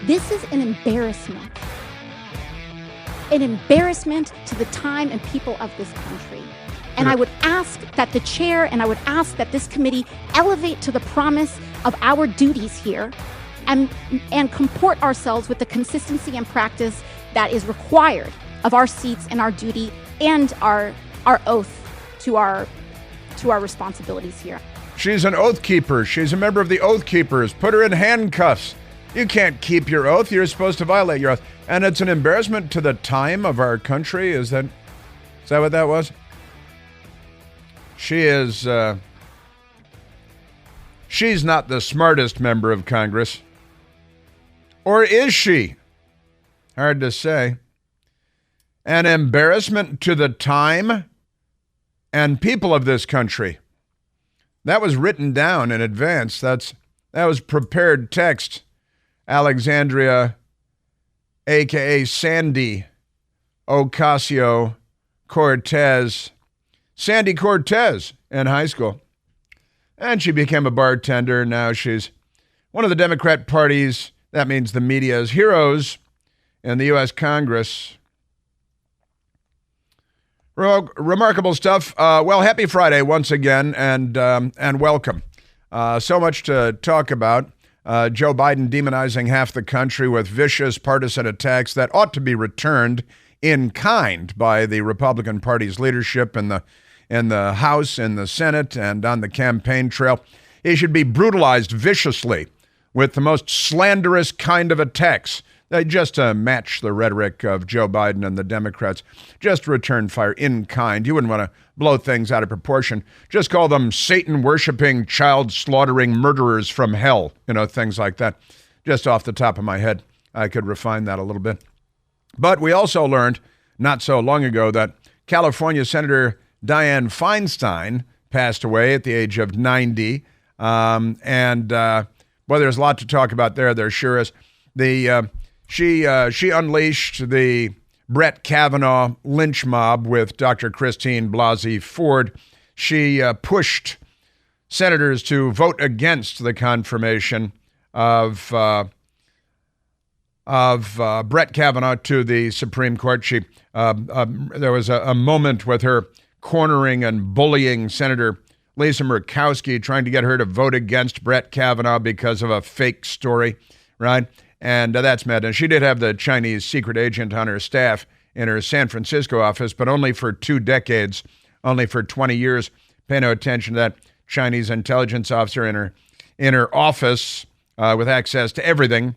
This is an embarrassment. An embarrassment to the time and people of this country. And I would ask that the chair and I would ask that this committee elevate to the promise of our duties here and comport ourselves with the consistency and practice that is required of our seats and our duty and our oath to our responsibilities here. She's an oath keeper. She's a member of the Oath Keepers. Put her in handcuffs. You can't keep your oath. You're supposed to violate your oath. And it's an embarrassment to the time of our country. Is that what that was? She is, she's not the smartest member of Congress. Or is she? Hard to say. An embarrassment to the time and people of this country. That was written down in advance. That was prepared text. Alexandria, a.k.a. Sandy Ocasio-Cortez. Sandy Cortez in high school. And she became a bartender. Now she's one of the Democrat Party's, that means the media's, heroes in the U.S. Congress. Remarkable stuff. Well, happy Friday once again, and welcome. So much to talk about. Joe Biden demonizing half the country with vicious partisan attacks that ought to be returned in kind by the Republican Party's leadership in the House, in the Senate, and on the campaign trail. He should be brutalized viciously with the most slanderous kind of attacks. They just match the rhetoric of Joe Biden and the Democrats. Just return fire in kind. You wouldn't want to blow things out of proportion. Just call them Satan-worshiping, child-slaughtering murderers from hell. Things like that. Just off the top of my head, I could refine that a little bit. But we also learned not so long ago that California Senator Dianne Feinstein passed away at the age of 90. Well, there's a lot to talk about there. There sure is. She unleashed the Brett Kavanaugh lynch mob with Dr. Christine Blasey Ford. She pushed senators to vote against the confirmation of Brett Kavanaugh to the Supreme Court. There was a moment with her cornering and bullying Senator Lisa Murkowski, trying to get her to vote against Brett Kavanaugh because of a fake story, right? And that's mad. And she did have the Chinese secret agent on her staff in her San Francisco office, but only for 2 decades, only for 20 years. Pay no attention to that Chinese intelligence officer in her office with access to everything.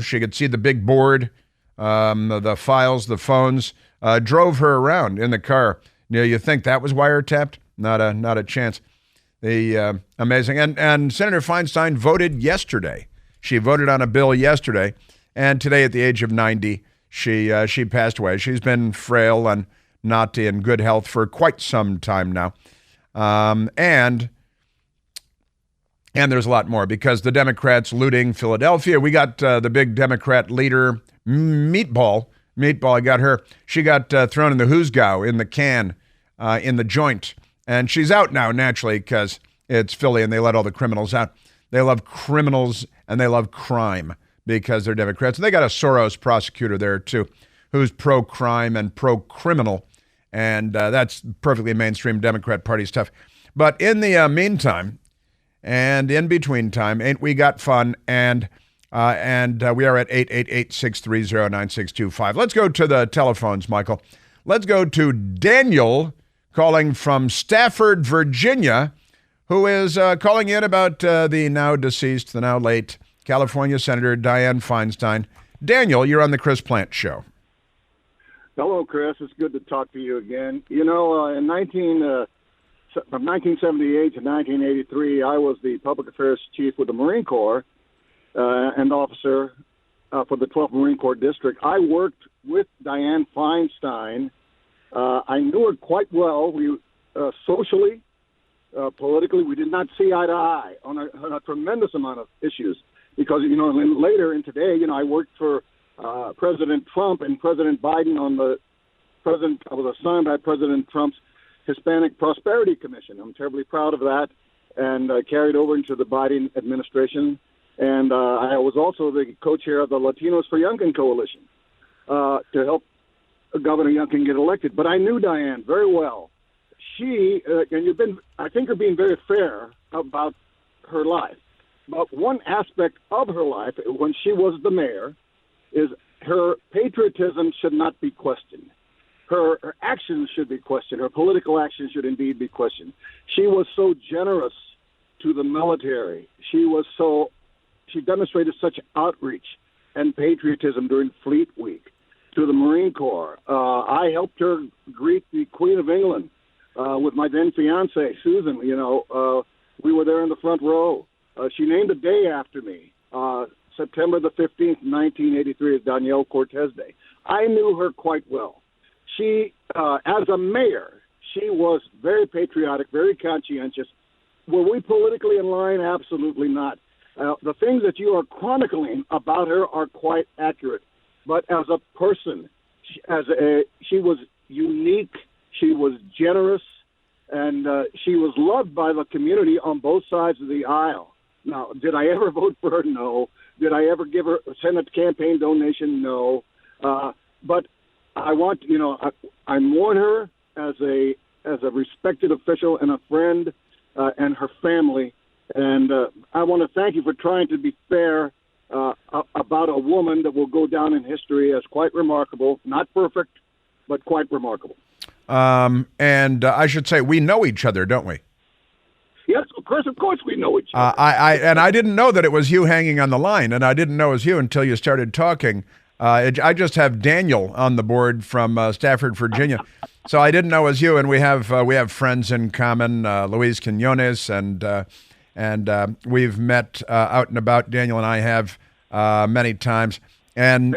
She could see the big board, the files, the phones, drove her around in the car. You think that was wiretapped? Not a chance. Amazing. And Senator Feinstein voted yesterday. She voted on a bill yesterday, and today at the age of 90, she passed away. She's been frail and not in good health for quite some time now. And there's a lot more because the Democrats looting Philadelphia. We got the big Democrat leader, Meatball. I got her. She got thrown in the hoosgow, in the can, in the joint. And she's out now, naturally, because it's Philly and they let all the criminals out. They love criminals and they love crime because they're Democrats. They got a Soros prosecutor there, too, who's pro-crime and pro-criminal. And that's perfectly mainstream Democrat Party stuff. But in the meantime, and in between time, ain't we got fun? And we are at 888-630-9625. Let's go to the telephones, Michael. Let's go to Daniel calling from Stafford, Virginia, who is calling in about the now deceased, the now late California Senator Dianne Feinstein. Daniel, you're on the Chris Plant Show. Hello, Chris. It's good to talk to you again. From 1978 to 1983, I was the public affairs chief with the Marine Corps and officer for the 12th Marine Corps District. I worked with Dianne Feinstein. I knew her quite well. We socially, politically, we did not see eye to eye on a tremendous amount of issues. Because, later in today, I worked for President Trump and President Biden I was assigned by President Trump's Hispanic Prosperity Commission. I'm terribly proud of that and carried over into the Biden administration. And I was also the co-chair of the Latinos for Youngkin Coalition to help Governor Youngkin get elected. But I knew Diane very well. She, and I think you're being very fair about her life. But one aspect of her life, when she was the mayor, is her patriotism should not be questioned. Her actions should be questioned. Her political actions should indeed be questioned. She was so generous to the military. She demonstrated such outreach and patriotism during Fleet Week to the Marine Corps. I helped her greet the Queen of England with my then fiance, Susan. We were there in the front row. She named a day after me, September the 15th, 1983, is Danielle Cortez Day. I knew her quite well. She, as a mayor, she was very patriotic, very conscientious. Were we politically in line? Absolutely not. The things that you are chronicling about her are quite accurate. But as a person, she was unique, she was generous, and she was loved by the community on both sides of the aisle. Now, did I ever vote for her? No. Did I ever send a campaign donation? No. But I mourn her as a respected official and a friend, and her family. And I want to thank you for trying to be fair about a woman that will go down in history as quite remarkable, not perfect, but quite remarkable. And I should say, we know each other, don't we? Yes, Chris, of course we know each other. I didn't know that it was you hanging on the line, and I didn't know it was you until you started talking. I just have Daniel on the board from Stafford, Virginia, so I didn't know it was you. And we have friends in common, Luis Quinones, and we've met out and about. Daniel and I have many times, and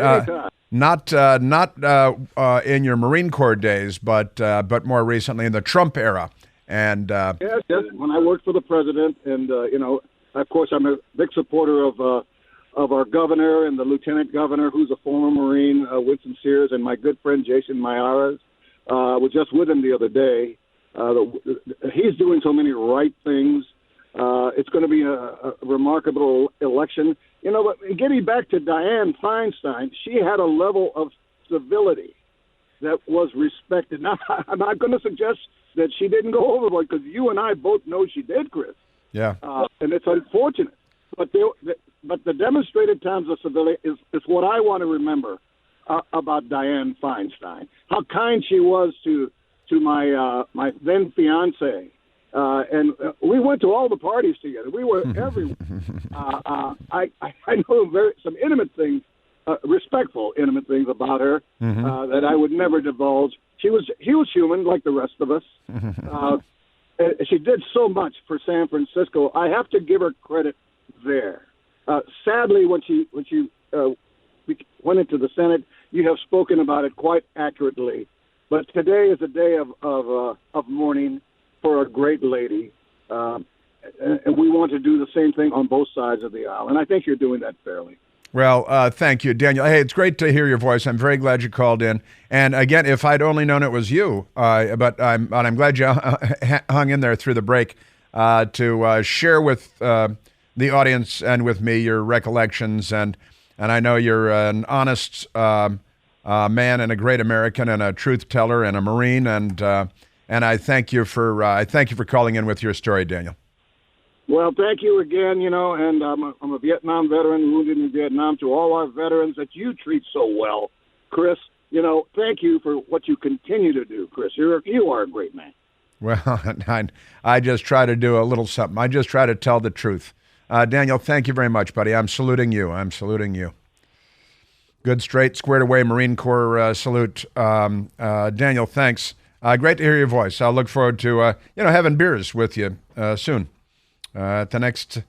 not in your Marine Corps days, but more recently in the Trump era. And yes, when I worked for the president, and of course, I'm a big supporter of our governor and the lieutenant governor, who's a former Marine, Winston Sears, and my good friend Jason Mayaras. I was just with him the other day. He's doing so many right things. It's going to be a remarkable election. But getting back to Dianne Feinstein, she had a level of civility that was respected. Now, I'm not going to suggest that she didn't go overboard, because you and I both know she did, Chris. Yeah. And it's unfortunate. But the demonstrated times of civility is what I want to remember about Dianne Feinstein. How kind she was to my then fiance. And we went to all the parties together. We were everywhere. I know some intimate things, respectful intimate things about her that I would never divulge. She was human like the rest of us. She did so much for San Francisco. I have to give her credit there. Sadly, when she went into the Senate, you have spoken about it quite accurately. But today is a day of mourning for a great lady, and we want to do the same thing on both sides of the aisle. And I think you're doing that fairly. Well, thank you, Daniel. Hey, it's great to hear your voice. I'm very glad you called in. And again, if I'd only known it was you, but I'm glad you hung in there through the break to share with the audience and with me your recollections. And I know you're an honest man and a great American and a truth teller and a Marine. And I thank you for calling in with your story, Daniel. Well, thank you again, and I'm a Vietnam veteran, wounded in Vietnam. To all our veterans that you treat so well, Chris, thank you for what you continue to do, Chris. You are a great man. Well, I just try to do a little something. I just try to tell the truth. Daniel, thank you very much, buddy. I'm saluting you. Good, straight, squared away Marine Corps salute. Daniel, thanks. Great to hear your voice. I'll look forward to having beers with you soon. At the next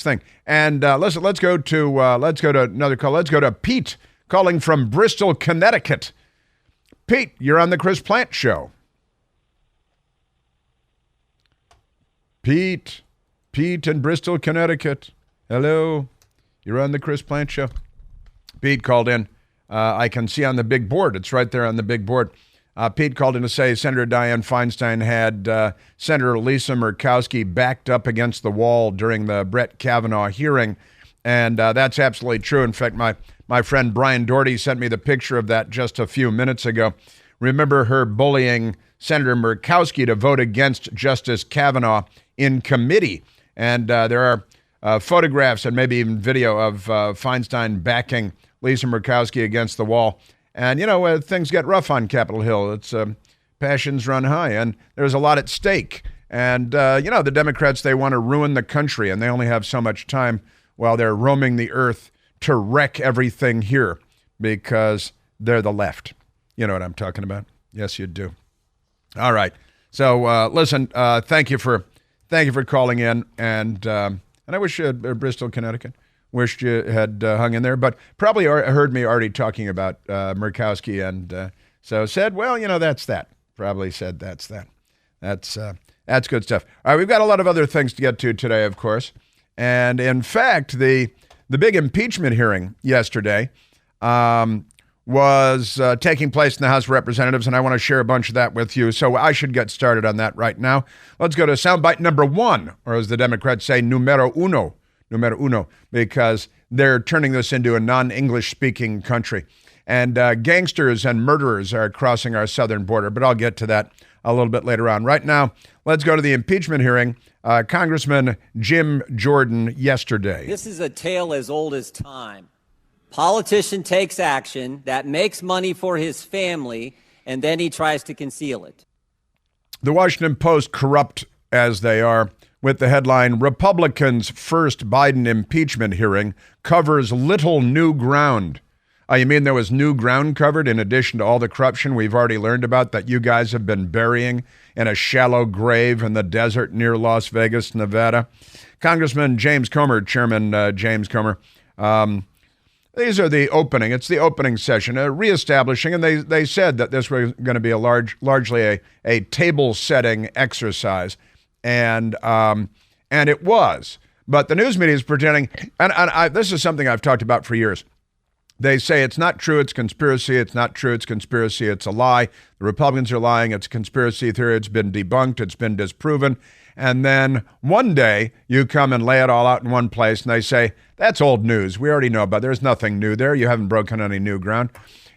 thing, and listen. Let's go to another call. Let's go to Pete calling from Bristol, Connecticut. Pete, you're on the Chris Plant Show. Pete in Bristol, Connecticut. Hello, you're on the Chris Plant Show. Pete called in. I can see on the big board. It's right there on the big board. Pete called in to say Senator Dianne Feinstein had Senator Lisa Murkowski backed up against the wall during the Brett Kavanaugh hearing. And that's absolutely true. In fact, my friend Brian Doherty sent me the picture of that just a few minutes ago. Remember her bullying Senator Murkowski to vote against Justice Kavanaugh in committee. And there are photographs and maybe even video of Feinstein backing Lisa Murkowski against the wall. And, things get rough on Capitol Hill. It's passions run high, and there's a lot at stake. And, the Democrats, they want to ruin the country, and they only have so much time while they're roaming the earth to wreck everything here because they're the left. You know what I'm talking about? Yes, you do. All right. So listen, thank you for calling in, and I wish you had Bristol, Connecticut. Wished you had hung in there, but probably heard me already talking about Murkowski, and so said, well, that's that. Probably said that's that. That's good stuff. All right, we've got a lot of other things to get to today, of course, and in fact, the big impeachment hearing yesterday was taking place in the House of Representatives, and I want to share a bunch of that with you, so I should get started on that right now. Let's go to soundbite number 1, or as the Democrats say, numero uno, because they're turning this into a non-English speaking country. And gangsters and murderers are crossing our southern border, but I'll get to that a little bit later on. Right now, let's go to the impeachment hearing. Congressman Jim Jordan yesterday. This is a tale as old as time. Politician takes action that makes money for his family, and then he tries to conceal it. The Washington Post, corrupt as they are, with the headline, Republicans' first Biden impeachment hearing covers little new ground. You mean there was new ground covered in addition to all the corruption we've already learned about that you guys have been burying in a shallow grave in the desert near Las Vegas, Nevada? Congressman James Comer, Chairman James Comer, these are the opening. It's the opening session, reestablishing, and they said that this was going to be largely a table-setting exercise, and it was. But the news media is pretending, and this is something I've talked about for years. They say it's not true, it's conspiracy, it's not true, it's conspiracy, it's a lie. The Republicans are lying, it's a conspiracy theory, it's been debunked, it's been disproven. And then one day you come and lay it all out in one place and they say, that's old news, we already know about it. There's nothing new there, you haven't broken any new ground.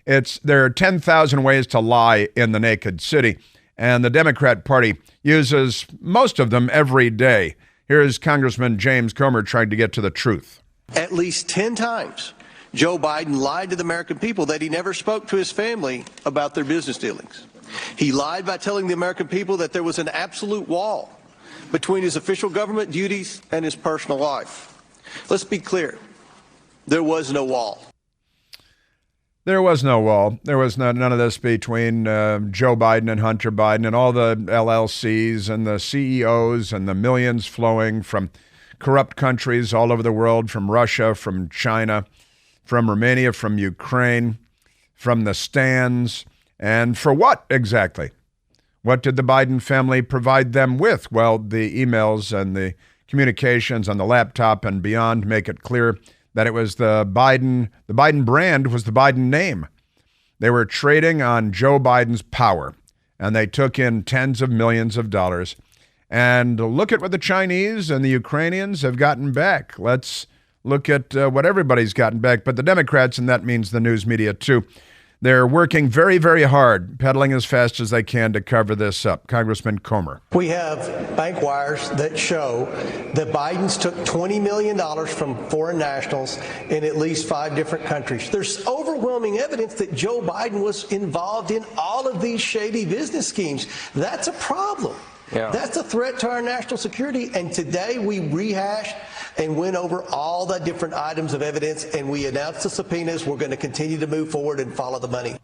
There are 10,000 ways to lie in the naked city, and the Democrat Party uses most of them every day. Here's Congressman James Comer trying to get to the truth. At least 10 times. Joe Biden lied to the American people that he never spoke to his family about their business dealings. He lied by telling the American people that there was an absolute wall between his official government duties and his personal life. Let's be clear. There was no wall. There was no wall. There was none of this between Joe Biden and Hunter Biden and all the LLCs and the CEOs and the millions flowing from corrupt countries all over the world, from Russia, from China, from Romania, from Ukraine, from the stands. And for what exactly? What did the Biden family provide them with? Well, the emails and the communications on the laptop and beyond make it clear that it was the Biden brand was the Biden name. They were trading on Joe Biden's power, and they took in tens of millions of dollars. And look at what the Chinese and the Ukrainians have gotten back. Let's look at what everybody's gotten back. But the Democrats, and that means the news media too, they're working very, very hard, pedaling as fast as they can to cover this up. Congressman Comer. We have bank wires that show that Biden's took $20 million from foreign nationals in at least 5 different countries. There's overwhelming evidence that Joe Biden was involved in all of these shady business schemes. That's a problem. Yeah. That's a threat to our national security. And today we rehashed and went over all the different items of evidence, and we announced the subpoenas. We're going to continue to move forward and follow the money.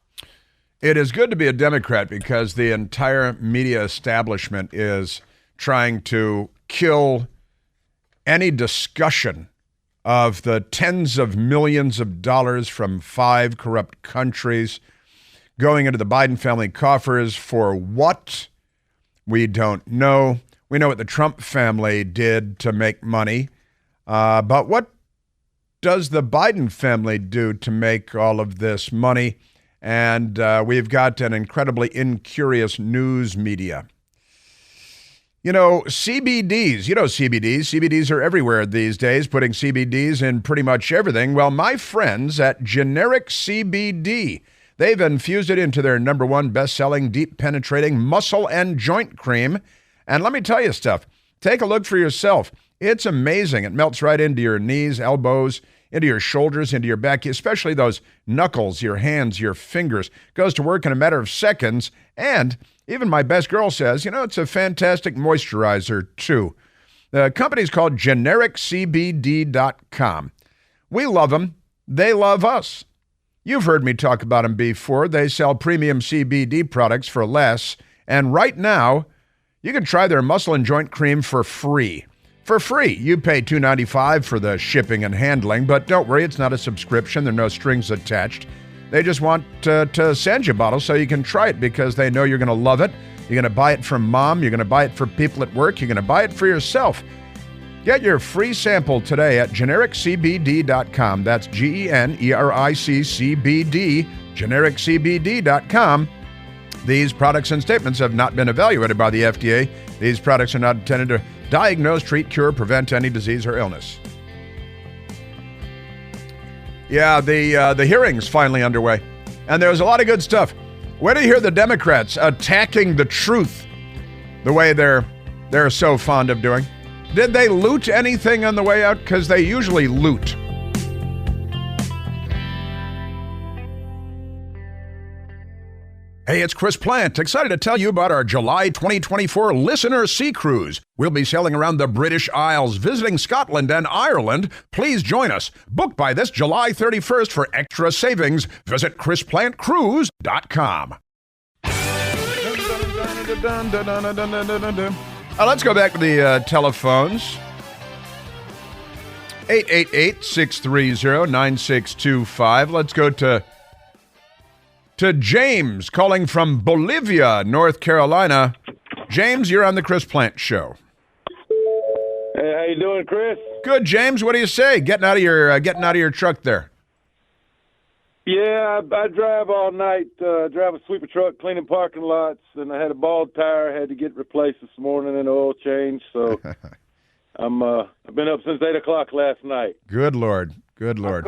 It is good to be a Democrat because the entire media establishment is trying to kill any discussion of the tens of millions of dollars from 5 corrupt countries going into the Biden family coffers. For what? We don't know. We know what the Trump family did to make money. But what does the Biden family do to make all of this money? And we've got an incredibly incurious news media. You know, CBDs, CBDs are everywhere these days, putting CBDs in pretty much everything. Well, my friends at Generic CBD, they've infused it into their #1 best-selling, deep-penetrating muscle and joint cream. And let me tell you stuff. Take a look for yourself. It's amazing. It melts right into your knees, elbows, into your shoulders, into your back, especially those knuckles, your hands, your fingers. Goes to work in a matter of seconds. And even my best girl says, it's a fantastic moisturizer, too. The company's called GenericCBD.com. We love them. They love us. You've heard me talk about them before. They sell premium CBD products for less. And right now, you can try their muscle and joint cream for free. For free. You pay $2.95 for the shipping and handling, but don't worry, it's not a subscription. There are no strings attached. They just want to send you a bottle so you can try it because they know you're going to love it. You're going to buy it from mom. You're going to buy it for people at work. You're going to buy it for yourself. Get your free sample today at GenericCBD.com. That's GENERICCBD, GenericCBD.com. These products and statements have not been evaluated by the FDA. These products are not intended to diagnose, treat, cure, prevent any disease or illness. Yeah, the hearing's finally underway, and there's a lot of good stuff. Where do you hear the Democrats attacking the truth the way they're so fond of doing? Did they loot anything on the way out? Because they usually loot. Hey, it's Chris Plant, excited to tell you about our July 2024 Listener Sea Cruise. We'll be sailing around the British Isles, visiting Scotland and Ireland. Please join us. Book by this July 31st for extra savings. Visit ChrisPlantCruise.com. Let's go back to the telephones. 888-630-9625. Let's go to James calling from Bolivia, North Carolina. James, you're on the Chris Plant Show. Hey, how you doing, Chris? Good, James. What do you say? Getting out of your truck there. Yeah, I drive all night. Drive a sweeper truck, cleaning parking lots, and I had a bald tire. Had to get replaced this morning and oil change. So I've been up since 8 o'clock last night. Good Lord. Good Lord.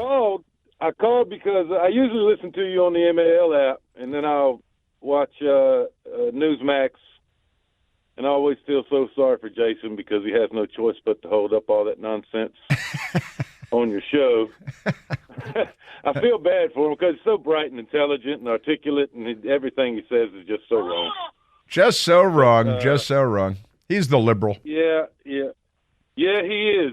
I called because I usually listen to you on the MAL app, and then I'll watch Newsmax, and I always feel so sorry for Jason because he has no choice but to hold up all that nonsense on your show. I feel bad for him because he's so bright and intelligent and articulate, and everything he says is just so wrong. Just so wrong. Just so wrong. He's the liberal. Yeah, he is.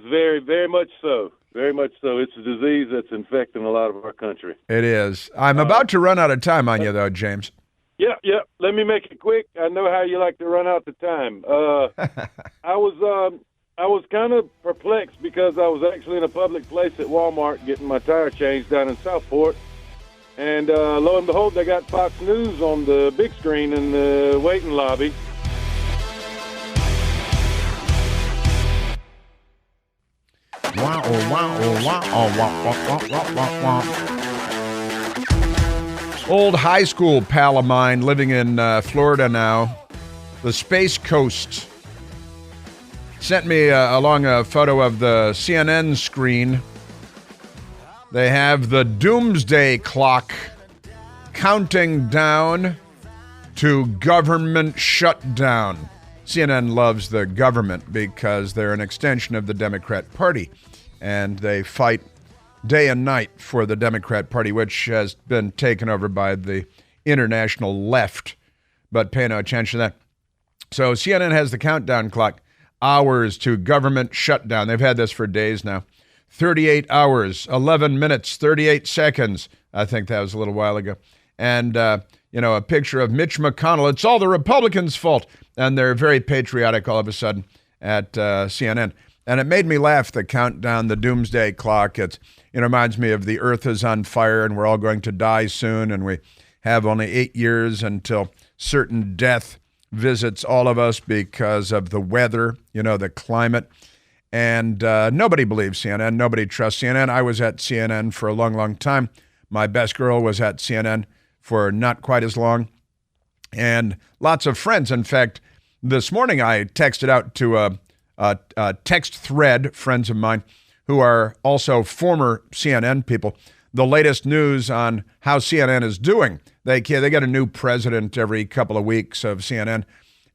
Very, very much so. Very much so. It's a disease that's infecting a lot of our country. It is. I'm about to run out of time on you, though, James. Yeah. Let me make it quick. I know how you like to run out the time. I was kind of perplexed because I was actually in a public place at Walmart getting my tire changed down in Southport. And lo and behold, they got Fox News on the big screen in the waiting lobby. Old high school pal of mine living in Florida now, the Space Coast, sent me along a photo of the CNN screen. They have the doomsday clock counting down to government shutdown. CNN loves the government because they're an extension of the Democrat Party, and they fight day and night for the Democrat Party, which has been taken over by the international left, but pay no attention to that. So CNN has the countdown clock, hours to government shutdown. They've had this for days now. 38 hours, 11 minutes, 38 seconds. I think that was a little while ago. And, a picture of Mitch McConnell. It's all the Republicans' fault. And they're very patriotic all of a sudden at CNN. And it made me laugh, the countdown, the doomsday clock. It reminds me of the earth is on fire and we're all going to die soon. And we have only 8 years until certain death visits all of us because of the weather, the climate. And nobody believes CNN. Nobody trusts CNN. I was at CNN for a long, long time. My best girl was at CNN for not quite as long. And lots of friends. In fact, This morning, I texted out to a text thread, friends of mine who are also former CNN people, the latest news on how CNN is doing. They get a new president every couple of weeks of CNN,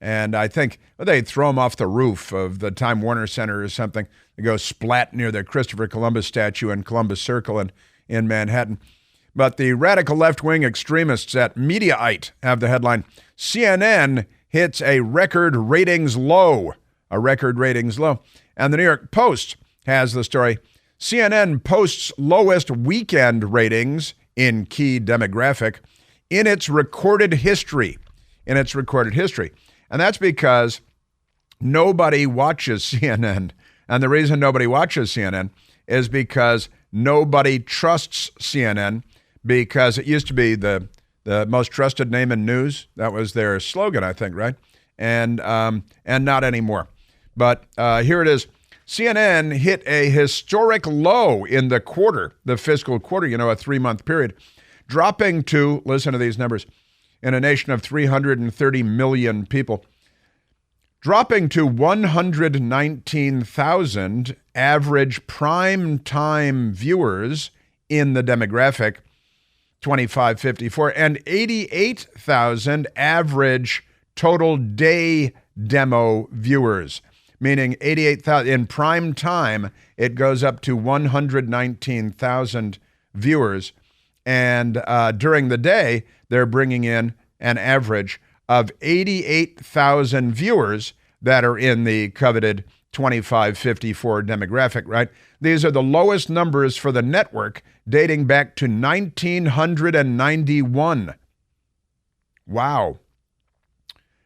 and I think they throw him off the roof of the Time Warner Center or something. They go splat near the Christopher Columbus statue in Columbus Circle in Manhattan. But the radical left-wing extremists at Mediaite have the headline, CNN hits a record ratings low. A record ratings low. And the New York Post has the story, CNN posts lowest weekend ratings in key demographic in its recorded history. In its recorded history. And that's because nobody watches CNN. And the reason nobody watches CNN is because nobody trusts CNN, because it used to be the most trusted name in news. That was their slogan, I think, right? And not anymore. But here it is. CNN hit a historic low in the quarter, the fiscal quarter, a 3-month period, dropping to, listen to these numbers, in a nation of 330 million people, dropping to 119,000 average prime time viewers in the demographic 25-54 and 88,000 average total day demo viewers, meaning 88,000 in prime time. It goes up to 119,000 viewers, and during the day they're bringing in an average of 88,000 viewers that are in the coveted 25-54 demographic, right? These are the lowest numbers for the network dating back to 1991. Wow.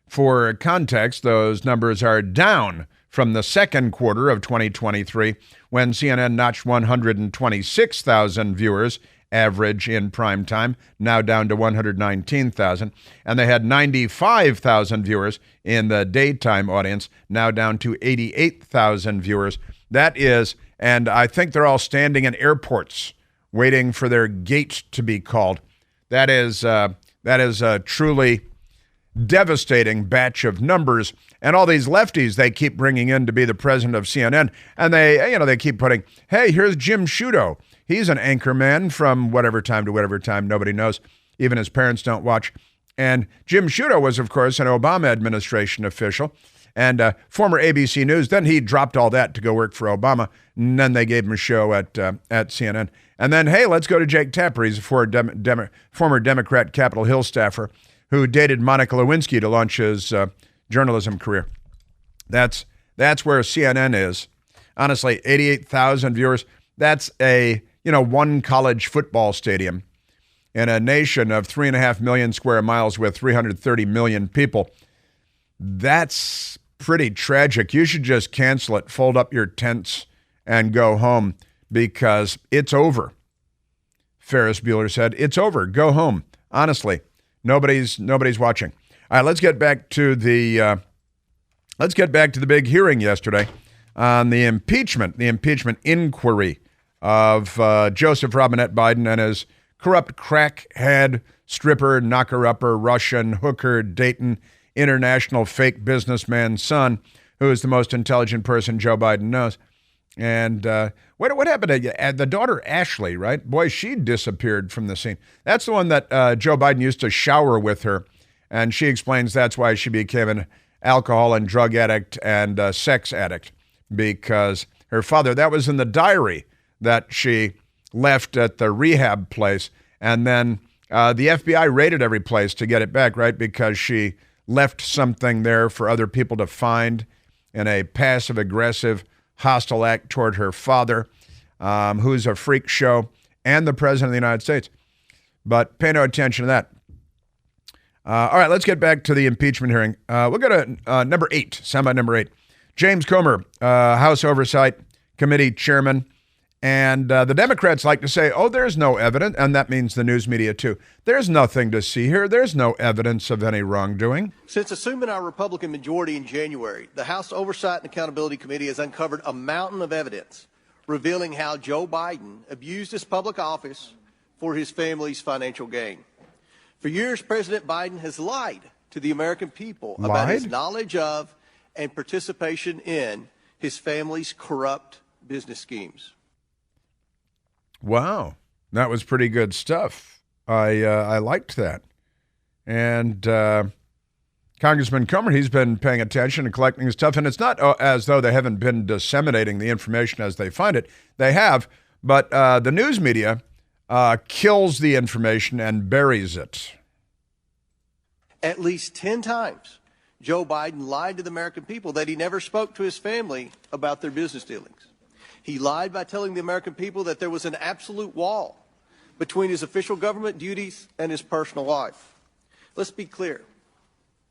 For context, those numbers are down from the second quarter of 2023, when CNN notched 126,000 viewers average in prime time, now down to 119,000. And they had 95,000 viewers in the daytime audience, now down to 88,000 viewers. That is, and I think they're all standing in airports waiting for their gate to be called. That is a truly devastating batch of numbers. And all these lefties they keep bringing in to be the president of CNN, and they keep putting, hey, here's Jim Sciutto. He's an anchor man from whatever time to whatever time. Nobody knows. Even his parents don't watch. And Jim Sciutto was, of course, an Obama administration official and former ABC News. Then he dropped all that to go work for Obama. And then they gave him a show at CNN. And then, hey, let's go to Jake Tapper. He's a former Democrat Capitol Hill staffer who dated Monica Lewinsky to launch his journalism career. That's where CNN is. Honestly, 88,000 viewers. That's a one college football stadium in a nation of 3.5 million square miles with 330 million people. That's pretty tragic. You should just cancel it, fold up your tents, and go home because it's over. Ferris Bueller said, "It's over. Go home." Honestly, nobody's watching. All right, let's get back to the big hearing yesterday on the impeachment inquiry of Joseph Robinette Biden and his corrupt crackhead, stripper, knocker-upper, Russian, hooker, Dayton, international fake businessman son, who is the most intelligent person Joe Biden knows. And what happened to the daughter Ashley, right? Boy, she disappeared from the scene. That's the one that Joe Biden used to shower with her, and she explains that's why she became an alcohol and drug addict and sex addict, because her father, that was in the diary that she left at the rehab place. And then the FBI raided every place to get it back, right? Because she left something there for other people to find in a passive-aggressive, hostile act toward her father, who's a freak show, and the president of the United States. But pay no attention to that. All right, let's get back to the impeachment hearing. We'll go to number 8, soundbite number 8. James Comer, House Oversight Committee chairman. And the Democrats like to say, oh, there's no evidence, and that means the news media too. There's nothing to see here. There's no evidence of any wrongdoing. Since assuming our Republican majority in January, the House Oversight and Accountability Committee has uncovered a mountain of evidence revealing how Joe Biden abused his public office for his family's financial gain. For years, President Biden has lied to the American people about his Lied? knowledge of and participation in his family's corrupt business schemes. Wow, that was pretty good stuff. I liked that. And Congressman Comer, he's been paying attention and collecting his stuff. And it's not as though they haven't been disseminating the information as they find it. They have. But the news media kills the information and buries it. At least 10 times, Joe Biden lied to the American people that he never spoke to his family about their business dealings. He lied by telling the American people that there was an absolute wall between his official government duties and his personal life. Let's be clear.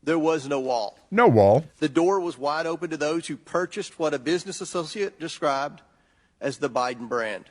There was no wall. No wall. The door was wide open to those who purchased what a business associate described as the Biden brand.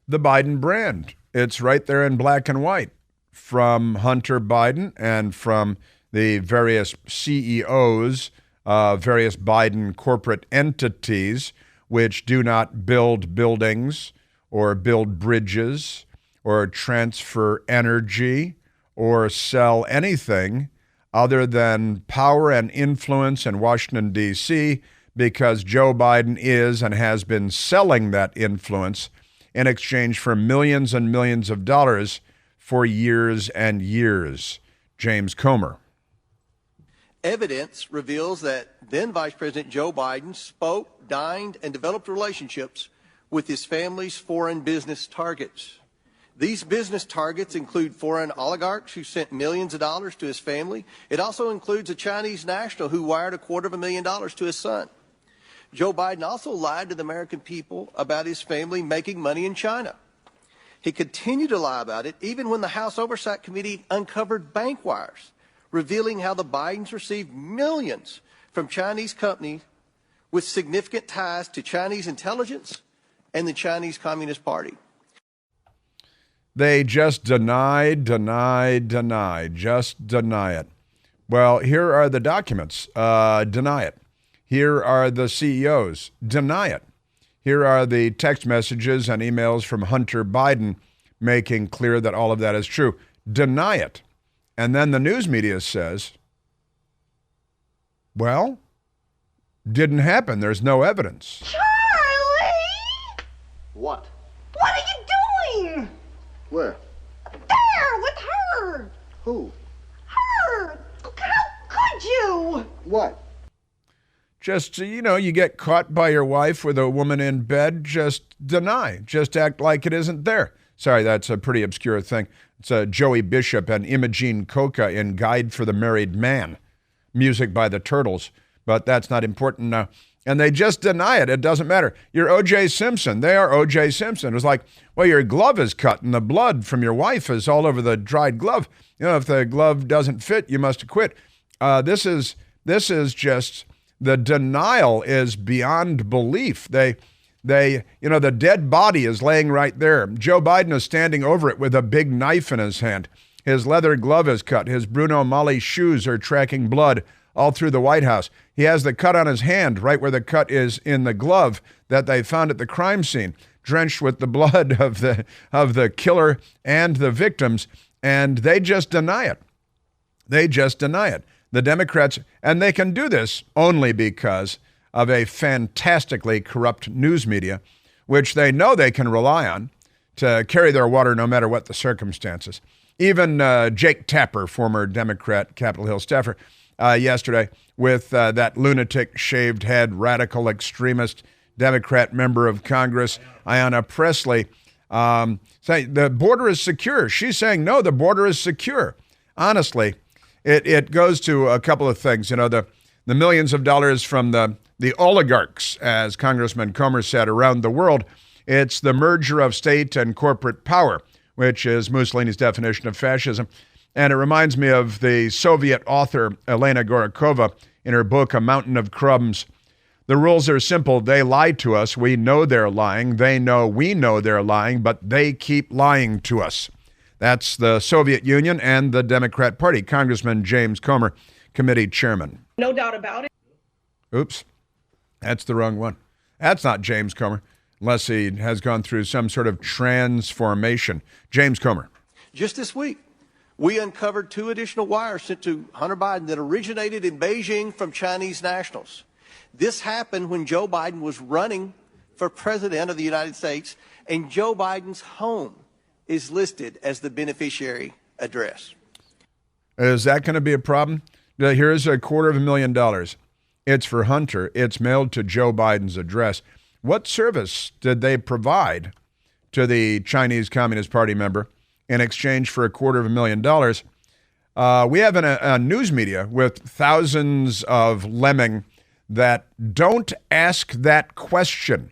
The Biden brand. It's right there in black and white from Hunter Biden and from the various CEOs, various Biden corporate entities, which do not build buildings or build bridges or transfer energy or sell anything other than power and influence in Washington, D.C., because Joe Biden is and has been selling that influence in exchange for millions and millions of dollars for years and years. James Comer. Evidence reveals that then Vice President Joe Biden spoke, dined, and developed relationships with his family's foreign business targets. These business targets include foreign oligarchs who sent millions of dollars to his family. It also includes a Chinese national who wired $250,000 to his son. Joe Biden also lied to the American people about his family making money in China. He continued to lie about it even when the House Oversight Committee uncovered bank wires, revealing how the Bidens received millions from Chinese companies with significant ties to Chinese intelligence and the Chinese Communist Party. They just deny, just deny it. Well, here are the documents. Deny it. Here are the CEOs. Deny it. Here are the text messages and emails from Hunter Biden making clear that all of that is true. Deny it. And then the news media says, well, didn't happen. There's no evidence. Charlie! What? What are you doing? Where? There, with her! Who? Her! How could you? What? Just, you get caught by your wife with a woman in bed, just deny. Just act like it isn't there. Sorry, that's a pretty obscure thing. It's Joey Bishop and Imogene Coca in Guide for the Married Man. Music by the Turtles. But that's not important now. And they just deny it. It doesn't matter. You're O.J. Simpson. They are O.J. Simpson. It was like, well, your glove is cut and the blood from your wife is all over the dried glove. If the glove doesn't fit, you must acquit. This is just... The denial is beyond belief. The dead body is laying right there. Joe Biden is standing over it with a big knife in his hand. His leather glove is cut. His Bruno Magli shoes are tracking blood all through the White House. He has the cut on his hand right where the cut is in the glove that they found at the crime scene, drenched with the blood of the killer and the victims, and they just deny it. They just deny it. The Democrats, and they can do this only because of a fantastically corrupt news media, which they know they can rely on to carry their water no matter what the circumstances. Even Jake Tapper, former Democrat Capitol Hill staffer, yesterday with that lunatic, shaved head, radical extremist Democrat member of Congress, Ayanna Pressley, saying the border is secure. She's saying, no, the border is secure. Honestly, It goes to a couple of things. The millions of dollars from the oligarchs, as Congressman Comer said, around the world. It's the merger of state and corporate power, which is Mussolini's definition of fascism. And it reminds me of the Soviet author Elena Gorakova in her book, A Mountain of Crumbs. The rules are simple. They lie to us. We know they're lying. They know we know they're lying, but they keep lying to us. That's the Soviet Union and the Democrat Party. Congressman James Comer, committee chairman. No doubt about it. Oops, that's the wrong one. That's not James Comer, unless he has gone through some sort of transformation. James Comer. Just this week, We uncovered 2 additional wires sent to Hunter Biden that originated in Beijing from Chinese nationals. This happened when Joe Biden was running for president of the United States, and Joe Biden's home is listed as the beneficiary address. Is that going to be a problem? Here's $250,000. It's for Hunter. It's mailed to Joe Biden's address. What service did they provide to the Chinese Communist Party member in exchange for $250,000? We have a news media with thousands of lemming that don't ask that question.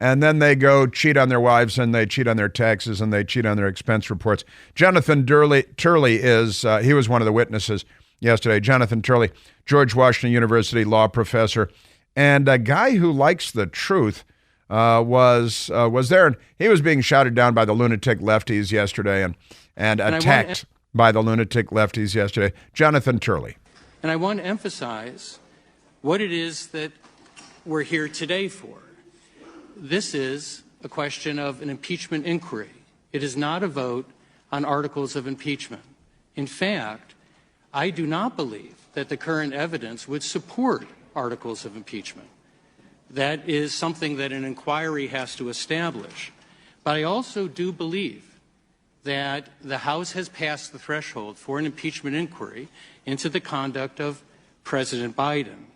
And then they go cheat on their wives, and they cheat on their taxes, and they cheat on their expense reports. Jonathan Turley he was one of the witnesses yesterday. Jonathan Turley, George Washington University law professor, and a guy who likes the truth, was there. And he was being shouted down by the lunatic lefties yesterday and attacked by the lunatic lefties yesterday. Jonathan Turley. And I want to emphasize what it is that we're here today for. This is a question of an impeachment inquiry. It is not a vote on articles of impeachment. In fact, I do not believe that the current evidence would support articles of impeachment. That is something that an inquiry has to establish. But I also do believe that the House has passed the threshold for an impeachment inquiry into the conduct of President Biden.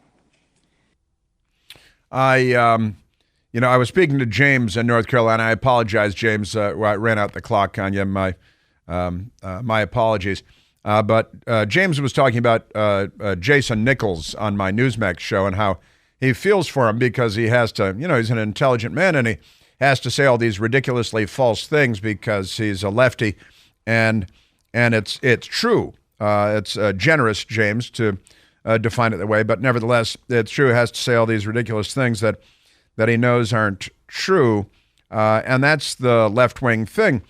I was speaking to James in North Carolina. I apologize, James. I ran out the clock on you. My apologies. But James was talking about Jason Nichols on my Newsmax show and how he feels for him because he has to, he's an intelligent man and he has to say all these ridiculously false things because he's a lefty. And it's true. It's generous, James, to define it that way. But nevertheless, it's true. He has to say all these ridiculous things that he knows aren't true. And that's the left-wing thing.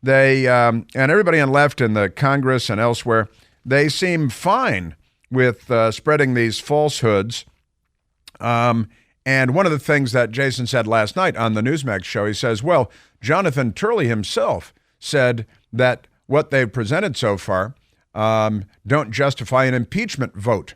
They and everybody on left in the Congress and elsewhere, they seem fine with spreading these falsehoods. And one of the things that Jason said last night on the Newsmax show, he says, well, Jonathan Turley himself said that what they've presented so far don't justify an impeachment vote.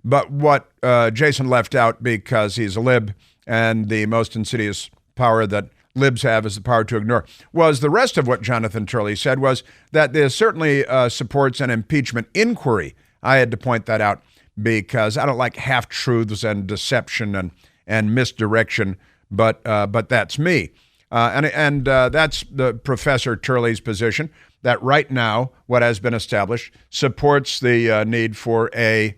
But what Jason left out, because he's a lib and the most insidious power that libs have is the power to ignore, was the rest of what Jonathan Turley said was that this certainly supports an impeachment inquiry. I had to point that out because I don't like half-truths and deception and misdirection, but that's me. And that's the Professor Turley's position, that right now what has been established supports the need for an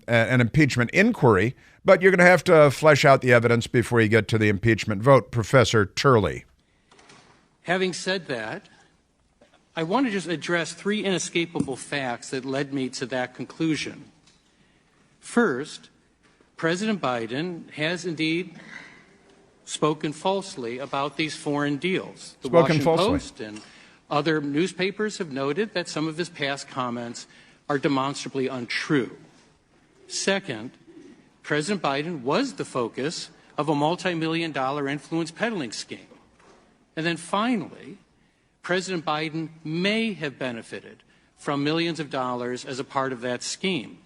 impeachment inquiry, but you're going to have to flesh out the evidence before you get to the impeachment vote, Professor Turley. Having said that, I want to just address 3 inescapable facts that led me to that conclusion. First, President Biden has indeed spoken falsely about these foreign deals. The Washington Post and other newspapers have noted that some of his past comments are demonstrably untrue. Second, President Biden was the focus of a multi-million-dollar influence peddling scheme. And then finally, President Biden may have benefited from millions of dollars as a part of that scheme.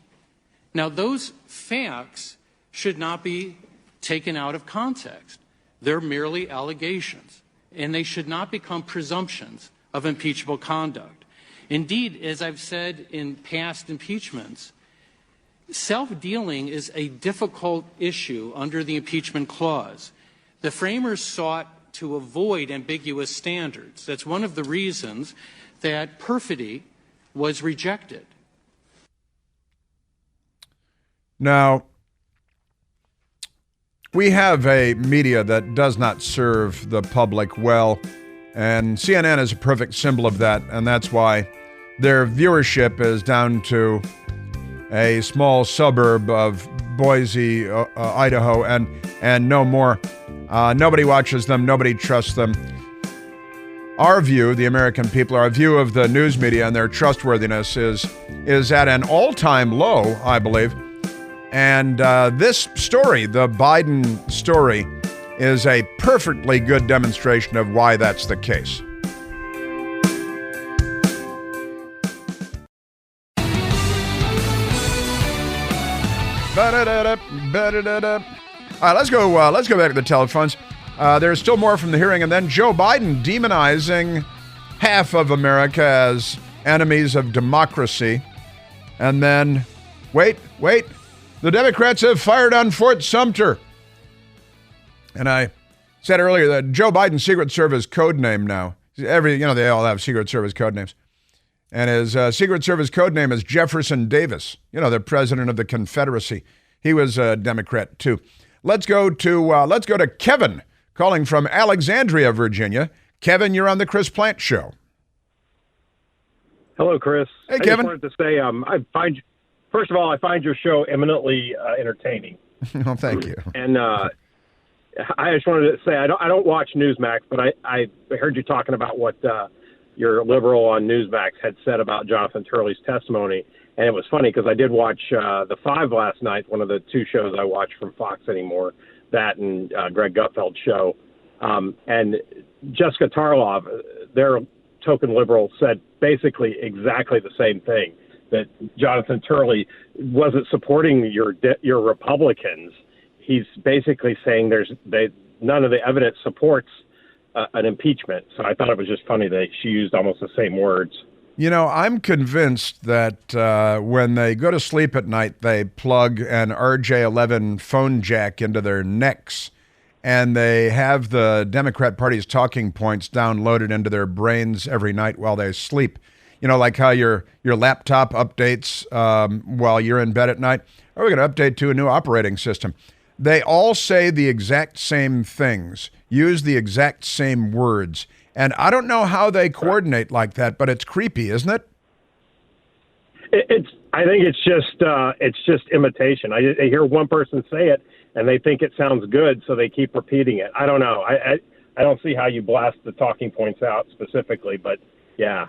Now, those facts should not be taken out of context. They're merely allegations, and they should not become presumptions of impeachable conduct. Indeed, as I've said in past impeachments, self-dealing is a difficult issue under the impeachment clause. The framers sought to avoid ambiguous standards. That's one of the reasons that perfidy was rejected. Now, we have a media that does not serve the public well, and CNN is a perfect symbol of that, and that's why their viewership is down to a small suburb of Boise, Idaho, and no more. Nobody watches them. Nobody trusts them. Our view, the American people, our view of the news media and their trustworthiness is at an all-time low, I believe. And this story, the Biden story, is a perfectly good demonstration of why that's the case. Ba-da-da-da, ba-da-da-da. All right, let's go back to the telephones. There's still more from the hearing, and then Joe Biden demonizing half of America as enemies of democracy. And then, wait, the Democrats have fired on Fort Sumter. And I said earlier that Joe Biden's Secret Service code name now, they all have Secret Service code names. And his Secret Service code name is Jefferson Davis, the president of the Confederacy. He was a Democrat, too. Let's go to Kevin, calling from Alexandria, Virginia. Kevin, you're on the Chris Plant Show. Hello, Chris. Hey, Kevin. I just wanted to say, first of all, I find your show eminently entertaining. Well, thank you. And I just wanted to say, I don't watch Newsmax, but I heard you talking about what your liberal on Newsmax had said about Jonathan Turley's testimony. And it was funny because I did watch The Five last night, one of the two shows I watch from Fox anymore, that and Greg Gutfeld's show. And Jessica Tarlov, their token liberal, said basically exactly the same thing, that Jonathan Turley wasn't supporting your Republicans. He's basically saying none of the evidence supports an impeachment. So I thought it was just funny that she used almost the same words. I'm convinced that when they go to sleep at night, they plug an RJ11 phone jack into their necks, and they have the Democrat Party's talking points downloaded into their brains every night while they sleep. Like how your laptop updates while you're in bed at night. We're going to update to a new operating system. They all say the exact same things, use the exact same words. And I don't know how they coordinate like that, but it's creepy, isn't it? I think it's just imitation. I hear one person say it, and they think it sounds good, so they keep repeating it. I don't know. I don't see how you blast the talking points out specifically, but yeah.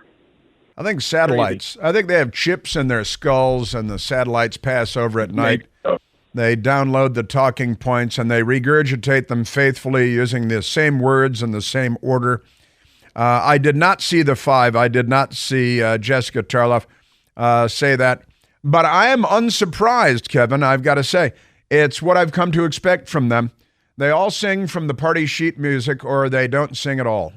I think satellites. Crazy. I think they have chips in their skulls, and the satellites pass over at night. So. They download the talking points, and they regurgitate them faithfully using the same words in the same order. I did not see The Five. I did not see Jessica Tarlov say that. But I am unsurprised, Kevin, I've got to say. It's what I've come to expect from them. They all sing from the party sheet music, or they don't sing at all.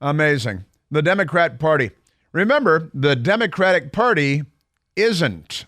Amazing. The Democrat Party. Remember, the Democratic Party isn't.